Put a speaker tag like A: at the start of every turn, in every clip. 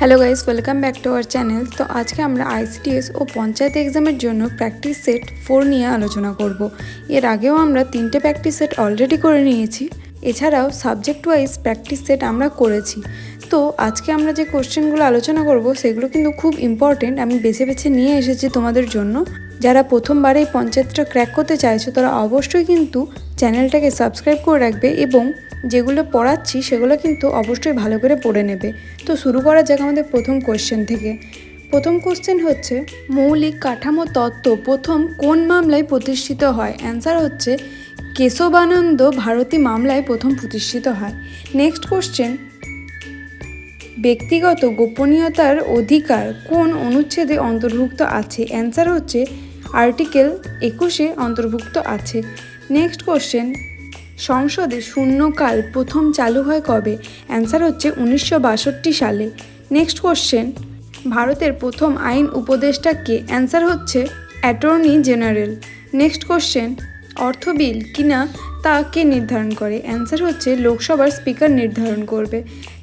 A: Hello guys, welcome back to our channel. তো আজকে আমরা আইসিডিএস ও পঞ্চায়েত এক্সামের জন্য প্র্যাকটিস সেট 4 নিয়ে আলোচনা করব। এর আগেও আমরা 3টে প্র্যাকটিস সেট অলরেডি করে নিয়েছি। এছাড়াও সাবজেক্ট ওয়াইজ প্র্যাকটিস সেট আমরা করেছি। তো আজকে আমরা যে কোশ্চেনগুলো আলোচনা করব সেগুলো কিন্তু খুব ইম্পর্টেন্ট। আমি বেছে বেছে নিয়ে এসেছি তোমাদের জন্য। যারা প্রথমবার এই পঞ্চায়েতটা ক্র্যাক করতে চাইছো তারা অবশ্যই কিন্তু চ্যানেলটাকে সাবস্ক্রাইব করে রাখবে এবং যেগুলো পড়াচ্ছি সেগুলো কিন্তু অবশ্যই ভালো করে পড়ে নেবে। তো শুরু করা যাক আমাদের প্রথম কোশ্চেন থেকে। প্রথম কোশ্চেন হচ্ছে, মৌলিক কাঠামো তত্ত্ব প্রথম কোন মামলায় প্রতিষ্ঠিত হয়? অ্যান্সার হচ্ছে কেশবানন্দ ভারতী মামলায় প্রথম প্রতিষ্ঠিত হয়। নেক্সট কোশ্চেন, ব্যক্তিগত গোপনীয়তার অধিকার কোন অনুচ্ছেদে অন্তর্ভুক্ত আছে? অ্যান্সার হচ্ছে আর্টিকেল 21-এ অন্তর্ভুক্ত আছে। নেক্সট কোশ্চেন, সংসদে শূন্যকাল প্রথম চালু হয় কবে? অ্যান্সার হচ্ছে 1962 সালে। নেক্সট কোশ্চেন, ভারতের প্রথম আইন উপদেষ্টা কে? অ্যান্সার হচ্ছে অ্যাটর্নি জেনারেল। নেক্সট কোশ্চেন, অর্থ বিল কিনা তা কে নির্ধারণ করে? অ্যান্সার হচ্ছে লোকসভার স্পিকার নির্ধারণ করবে।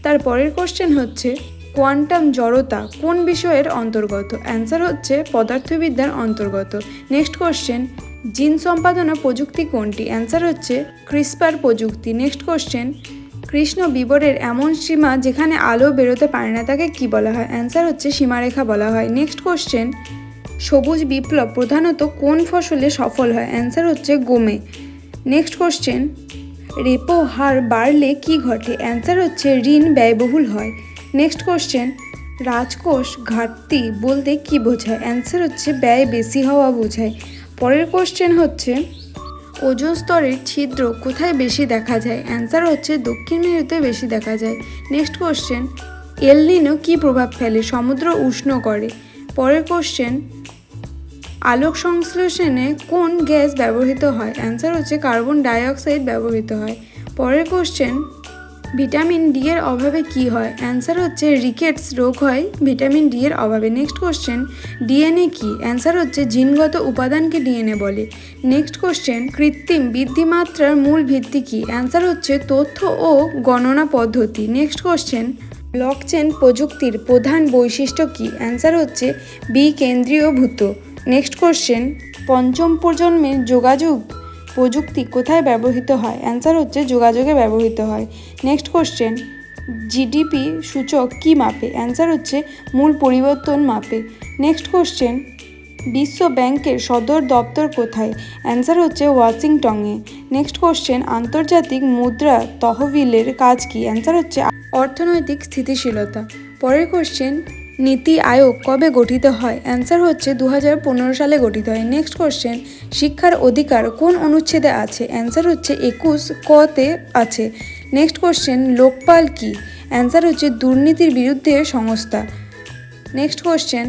A: তারপরের কোশ্চেন হচ্ছে, কোয়ান্টাম জড়তা কোন বিষয়ের অন্তর্গত? অ্যান্সার হচ্ছে পদার্থবিদ্যার অন্তর্গত। নেক্সট কোশ্চেন, জিন সম্পাদনা প্রযুক্তি কোনটি? অ্যান্সার হচ্ছে ক্রিসপার প্রযুক্তি। নেক্সট কোশ্চেন, কৃষ্ণ বিবরের এমন সীমা যেখানে আলো বেরোতে পারে না তাকে কি বলা হয়? অ্যান্সার হচ্ছে সীমারেখা বলা হয়। নেক্সট কোশ্চেন, সবুজ বিপ্লব প্রধানত কোন ফসলে সফল হয়? অ্যান্সার হচ্ছে গমে। নেক্সট কোশ্চেন, রেপো হার বাড়লে কি ঘটে? অ্যান্সার হচ্ছে ঋণ ব্যয়বহুল হয়। নেক্সট কোশ্চেন, রাজকোষ ঘাটতি বলতে কি বোঝায়? অ্যান্সার হচ্ছে ব্যয় বেশি হওয়া বোঝায়। পরের কোশ্চেন হচ্ছে, ওজোন স্তরের ছিদ্র কোথায় বেশি দেখা যায়? অ্যান্সার হচ্ছে দক্ষিণ মেরুতে বেশি দেখা যায়। নেক্সট কোশ্চেন, এল নিনো কী প্রভাব ফেলে? সমুদ্র উষ্ণ করে। পরের কোশ্চেন, আলোক সংশ্লেষণে কোন গ্যাস ব্যবহৃত হয়? অ্যান্সার হচ্ছে কার্বন ডাইঅক্সাইড ব্যবহৃত হয়। পরের কোশ্চেন, ভিটামিন ডি এর অভাবে কি হয়? অ্যান্সার হচ্ছে রিকেটস রোগ হয় ভিটামিন ডি এর অভাবে। নেক্সট কোশ্চেন, ডিএনএ কি? অ্যান্সার হচ্ছে জিনগত উপাদানকে ডিএনএ বলে। নেক্সট কোশ্চেন, কৃত্রিম বৃদ্ধিমাত্রার মূল ভিত্তি কি? অ্যান্সার হচ্ছে তথ্য ও গণনা পদ্ধতি। নেক্সট কোশ্চেন, ব্লকচেন প্রযুক্তির প্রধান বৈশিষ্ট্য কি? অ্যান্সার হচ্ছে বিকেন্দ্রীয়ভূত। নেক্সট কোশ্চেন, পঞ্চম প্রজন্মের যোগাযোগ প্রযুক্তি কোথায় ব্যবহৃত হয়? অ্যান্সার হচ্ছে যোগাযোগে ব্যবহৃত হয়। নেক্সট কোশ্চেন, জিডিপি সূচক কি মাপে? অ্যান্সার হচ্ছে মূল পরিবর্তন মাপে। নেক্সট কোশ্চেন, বিশ্ব ব্যাংকের সদর দপ্তর কোথায়? অ্যান্সার হচ্ছে ওয়াশিংটনে। নেক্সট কোশ্চেন, আন্তর্জাতিক মুদ্রা তহবিলের কাজ কি? অ্যান্সার হচ্ছে অর্থনৈতিক স্থিতিশীলতা। পরের কোশ্চেন, নীতি আয়োগ কবে গঠিত হয়? অ্যান্সার হচ্ছে 2015 সালে গঠিত হয়। নেক্সট কোশ্চেন, শিক্ষার অধিকার কোন অনুচ্ছেদে আছে? অ্যান্সার হচ্ছে 21 ক-তে আছে। নেক্সট কোশ্চেন, লোকপাল কি? অ্যান্সার হচ্ছে দুর্নীতির বিরুদ্ধে সংস্থা। নেক্সট কোশ্চেন,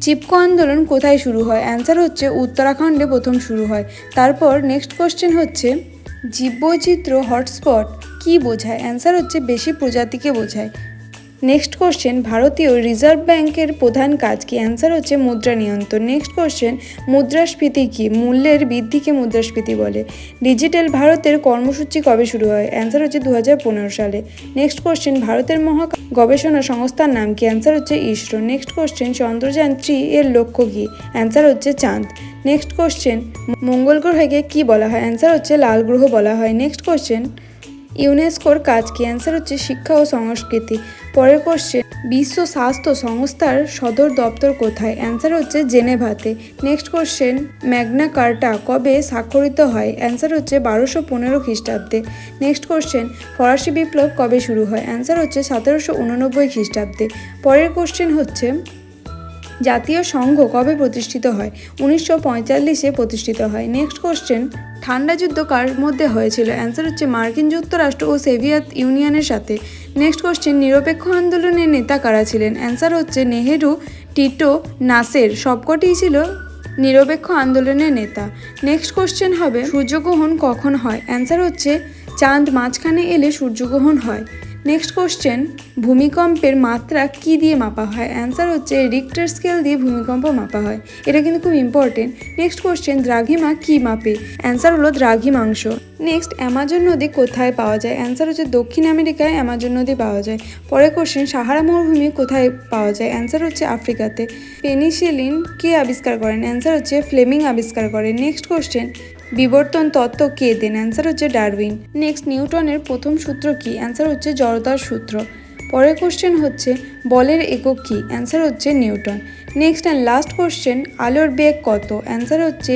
A: চিপকো আন্দোলন কোথায় শুরু হয়? অ্যান্সার হচ্ছে উত্তরাখণ্ডে প্রথম শুরু হয়। তারপর নেক্সট কোশ্চেন হচ্ছে, জীববৈচিত্র্য হটস্পট কি বোঝায়? অ্যান্সার হচ্ছে বেশি প্রজাতিকে বোঝায়। নেক্সট কোশ্চেন, ভারতীয় রিজার্ভ ব্যাংকের প্রধান কাজ কি? অ্যান্সার হচ্ছে মুদ্রা নিয়ন্ত্রণ। নেক্সট কোশ্চেন, মুদ্রাস্ফীতি কি? মূল্যের বৃদ্ধিকে মুদ্রাস্ফীতি বলে। ডিজিটাল ভারতের কর্মসূচি কবে শুরু হয়? অ্যান্সার হচ্ছে 2015 সালে। নেক্সট কোশ্চেন, ভারতের মহাকাশ গবেষণা সংস্থার নাম কি? অ্যান্সার হচ্ছে ইসরো। নেক্সট কোশ্চেন, চন্দ্রযান 3 এর লক্ষ্য কি? অ্যান্সার হচ্ছে চাঁদ। নেক্সট কোশ্চেন, মঙ্গল গ্রহকে কি বলা হয়? অ্যান্সার হচ্ছে লাল গ্রহ বলা হয়। নেক্সট কোশ্চেন, ইউনেস্কোর কাজ কি? অ্যান্সার হচ্ছে শিক্ষা ও সংস্কৃতি। পরের কোশ্চেন, বিশ্ব স্বাস্থ্য সংস্থার সদর দপ্তর কোথায়? অ্যান্সার হচ্ছে জেনেভাতে। নেক্সট কোশ্চেন, ম্যাগনা কার্টা কবে স্বাক্ষরিত হয়? অ্যান্সার হচ্ছে 1215 খ্রিস্টাব্দে। নেক্সট কোশ্চেন, ফরাসি বিপ্লব কবে শুরু হয়? অ্যান্সার হচ্ছে 1789 খ্রিস্টাব্দে। পরের কোশ্চেন হচ্ছে, জাতীয় সংঘ কবে প্রতিষ্ঠিত হয়? 1945-এ প্রতিষ্ঠিত হয়। নেক্সট কোশ্চেন, ঠান্ডা যুদ্ধ কার মধ্যে হয়েছিল? অ্যান্সার হচ্ছে মার্কিন যুক্তরাষ্ট্র ও সোভিয়েত ইউনিয়নের সাথে। নেক্সট কোশ্চেন, নিরপেক্ষ আন্দোলনের নেতা কারা ছিলেন? অ্যান্সার হচ্ছে নেহেরু, টিটো, নাসের সবকটিই ছিল নিরপেক্ষ আন্দোলনের নেতা। নেক্সট কোশ্চেন হবে, সূর্যগ্রহণ কখন হয়? অ্যান্সার হচ্ছে চাঁদ মাঝখানে এলে সূর্যগ্রহণ হয়। নেক্সট কোশ্চেন, ভূমিকম্পের মাত্রা কি দিয়ে মাপা হয়? অ্যান্সার হচ্ছে রিক্টার স্কেল দিয়ে ভূমিকম্প মাপা হয়। এটা কিন্তু খুব ইম্পর্টেন্ট। নেক্সট কোশ্চেন, দ্রাঘিমা কি মাপে? অ্যান্সার হলো দ্রাঘিমাংশ। নেক্সট, অ্যামাজন নদী কোথায় পাওয়া যায়? অ্যান্সার হচ্ছে দক্ষিণ আমেরিকায় অ্যামাজন নদী পাওয়া যায়। পরের কোশ্চেন, সাহারা মরুভূমি কোথায় পাওয়া যায়? অ্যান্সার হচ্ছে আফ্রিকাতে। পেনিসিলিন কে আবিষ্কার করেন? অ্যান্সার হচ্ছে ফ্লেমিং আবিষ্কার করেন। নেক্সট কোশ্চেন, বিবর্তন তত্ত্ব কে দেন? অ্যান্সার হচ্ছে ডারউইন। নেক্সট, নিউটনের প্রথম সূত্র কি? অ্যান্সার হচ্ছে জড়তার সূত্র। পরের কোশ্চেন হচ্ছে বলের একক কি? অ্যান্সার হচ্ছে Newton. Next and last question, আলোর বেগ কত? অ্যান্সার হচ্ছে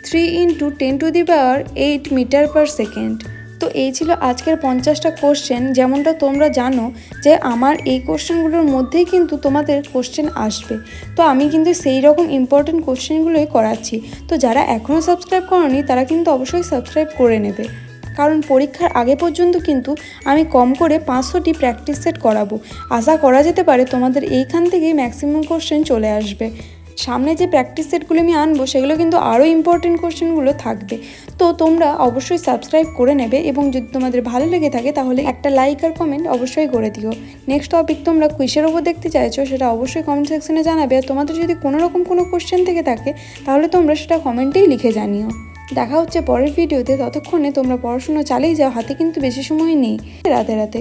A: 3 × 10⁸ মিটার পার সেকেন্ড। তো এই ছিল আজকের 50টা কোশ্চেন। যেমনটা তোমরা জানো যে আমার এই কোশ্চেনগুলোর মধ্যেই কিন্তু তোমাদের কোশ্চেন আসবে, তো আমি কিন্তু সেই রকম ইম্পর্টেন্ট কোশ্চেনগুলোই করাচ্ছি। তো যারা এখনও সাবস্ক্রাইব করোনি তারা কিন্তু অবশ্যই সাবস্ক্রাইব করে নেবে, কারণ পরীক্ষার আগে পর্যন্ত কিন্তু আমি কম করে 500টি প্র্যাকটিস সেট করাবো। আশা করা যেতে পারে তোমাদের এইখান থেকেই ম্যাক্সিমাম কোশ্চেন চলে আসবে। সামনে যে প্র্যাকটিস সেটগুলো আমি আনবো সেগুলো কিন্তু আরও ইম্পর্টেন্ট কোশ্চেনগুলো থাকবে। তো তোমরা অবশ্যই সাবস্ক্রাইব করে নেবে, এবং যদি তোমাদের ভালো লেগে থাকে তাহলে একটা লাইক আর কমেন্ট অবশ্যই করে দিও। নেক্সট টপিক তোমরা কুইজের ওপর দেখতে চাইছো সেটা অবশ্যই কমেন্ট সেকশনে জানাবে। আর তোমাদের যদি কোনো রকম কোনো কোশ্চেন থেকে থাকে তাহলে তোমরা সেটা কমেন্টেই লিখে জানিও। দেখা হচ্ছে পরের ভিডিওতে। ততক্ষণে তোমরা পড়াশুনো চালিয়ে যাও, হাতে কিন্তু বেশি সময় নেই। রাতে রাতে।